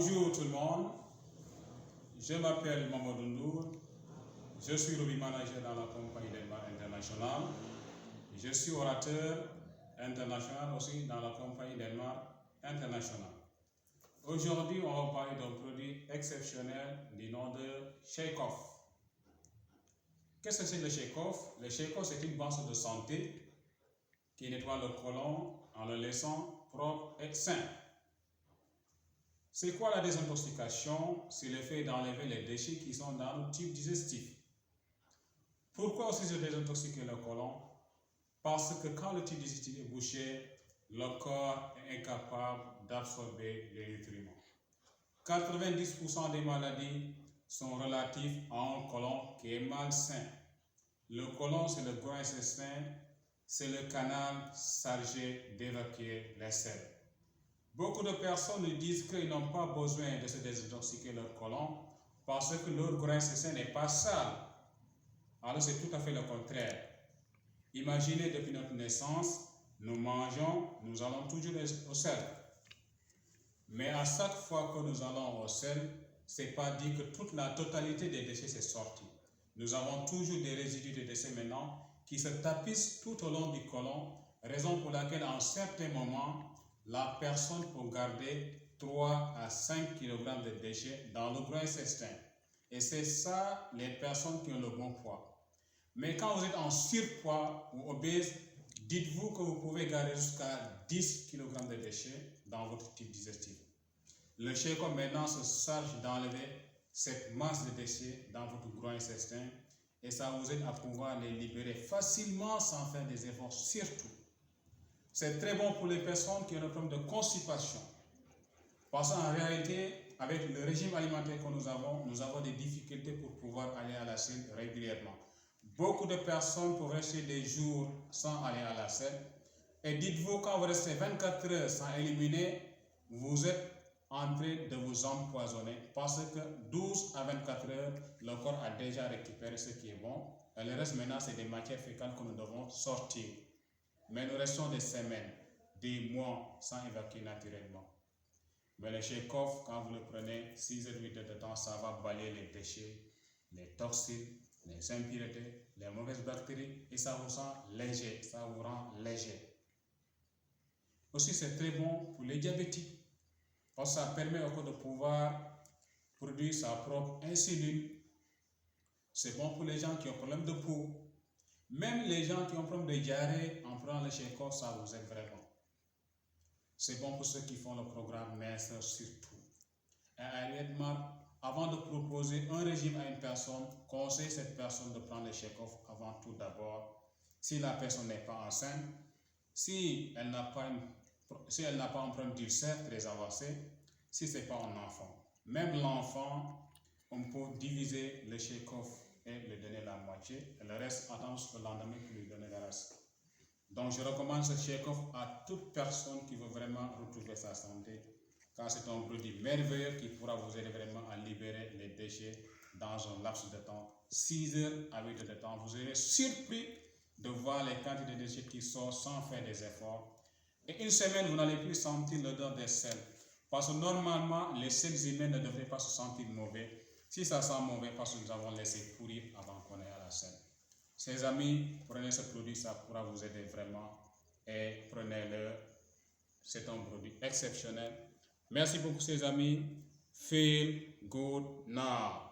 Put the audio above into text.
Bonjour tout le monde, je m'appelle Mamadou Ndour, je suis lobby manager dans la compagnie Denmark International, je suis orateur international aussi dans la compagnie Denmark International. Aujourd'hui, on va parler d'un produit exceptionnel du nom de Shake-Off. Qu'est-ce que c'est le Shake-Off? Le Shake-Off, c'est une base de santé qui nettoie le côlon en le laissant propre et sain. C'est quoi la désintoxication? C'est le fait d'enlever les déchets qui sont dans le tube digestif. Pourquoi aussi se désintoxiquer le côlon? Parce que quand le tube digestif est bouché, le corps est incapable d'absorber les nutriments. 90% des maladies sont relatives à un côlon qui est malsain. Le côlon, c'est le gros intestin, c'est le canal chargé d'évacuer les sels. Beaucoup de personnes nous disent qu'ils n'ont pas besoin de se désintoxiquer leur côlon parce que leur gros intestin n'est pas sale. Alors c'est tout à fait le contraire. Imaginez, depuis notre naissance, nous mangeons, nous allons toujours au sel. Mais à chaque fois que nous allons au sel, ce n'est pas dit que toute la totalité des déchets s'est sortie. Nous avons toujours des résidus de déchets maintenant qui se tapissent tout au long du côlon, raison pour laquelle en certains moments, la personne peut garder 3 à 5 kg de déchets dans le gros intestin. Et c'est ça les personnes qui ont le bon poids. Mais quand vous êtes en surpoids ou obèse, dites-vous que vous pouvez garder jusqu'à 10 kg de déchets dans votre tube digestif. Le Shake-Off maintenant se charge d'enlever cette masse de déchets dans votre gros intestin et ça vous aide à pouvoir les libérer facilement sans faire des efforts surtout. C'est très bon pour les personnes qui ont un problème de constipation. Parce qu'en réalité, avec le régime alimentaire que nous avons des difficultés pour pouvoir aller à la selle régulièrement. Beaucoup de personnes peuvent rester des jours sans aller à la selle. Et dites-vous, quand vous restez 24 heures sans éliminer, vous êtes en train de vous empoisonner parce que 12 à 24 heures, le corps a déjà récupéré ce qui est bon. Et le reste maintenant, c'est des matières fécales que nous devons sortir. Mais nous restons des semaines, des mois sans évacuer naturellement. Mais le Shake-Off, quand vous le prenez, 6 à 8 heures de temps, ça va balayer les déchets, les toxines, les impuretés, les mauvaises bactéries et ça vous rend léger, ça vous rend léger. Aussi, c'est très bon pour les diabétiques parce que ça permet au corps de pouvoir produire sa propre insuline. C'est bon pour les gens qui ont problème de peau. Même les gens qui ont problème de diarrhée, en prenant le Shake-Off, ça vous aide vraiment. C'est bon pour ceux qui font le programme minceur surtout. Et à Denmark, avant de proposer un régime à une personne, conseille cette personne de prendre le Shake-Off avant tout d'abord. Si la personne n'est pas enceinte, si elle n'a pas un problème d'ulcère très avancé, si ce n'est pas un enfant. Même l'enfant, on peut diviser le Shake-Off et lui donner la moitié. Et le reste, attendre jusqu'au lendemain pour lui donner le reste. Donc je recommande ce Shake-Off à toute personne qui veut vraiment retrouver sa santé, car c'est un produit merveilleux qui pourra vous aider vraiment à libérer les déchets dans un laps de temps, 6 heures à 8 heures de temps. Vous serez surpris de voir les quantités de déchets qui sortent sans faire des efforts. Et une semaine, vous n'allez plus sentir l'odeur des sels. Parce que normalement, les sels humains ne devraient pas se sentir mauvais. Si ça sent mauvais, parce que nous avons laissé pourrir avant qu'on ait à la selle. Chers amis, prenez ce produit, ça pourra vous aider vraiment. Et prenez-le, c'est un produit exceptionnel. Merci beaucoup, chers amis. Feel good now.